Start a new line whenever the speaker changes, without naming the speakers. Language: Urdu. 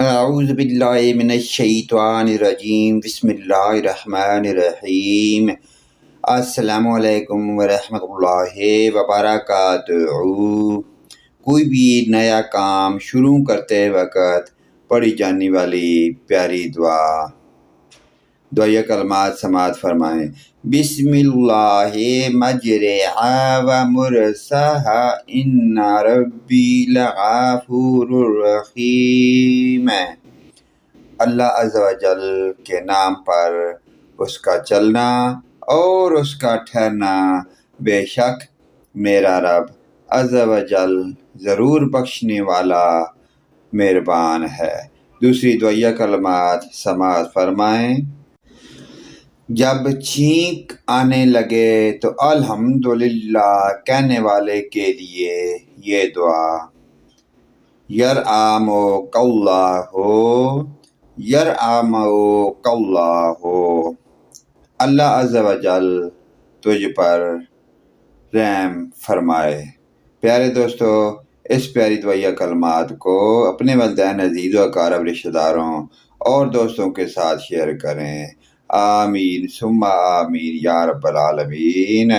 اعوذ باللہ من الشیطان الرجیم، بسم اللہ الرحمن الرحیم۔ السلام علیکم ورحمۃ اللہ وبرکاتہ۔ کوئی بھی نیا کام شروع کرتے وقت پڑھی جانے والی پیاری دعائیہ کلمات سماعت فرمائیں۔ بسم اللہ مجریہا و مرساہا ان ربی لغفور رحیم۔ اللہ عز و جل کے نام پر اس کا چلنا اور اس کا ٹھہرنا، بے شک میرا رب عز و جل ضرور بخشنے والا مہربان ہے۔ دوسری دعائیہ کلمات سماعت فرمائیں۔ جب چھینک آنے لگے تو الحمدللہ کہنے والے کے لیے یہ دعا: یرحمک اللہ، یرحمک اللہ، اللہ عز و جل تجھ پر رحم فرمائے۔ پیارے دوستو، اس پیاری دعائیہ کلمات کو اپنے والدین، عزیز و اقارب، رشتہ داروں اور دوستوں کے ساتھ شیئر کریں۔ آمین ثم آمین یا رب العالمین۔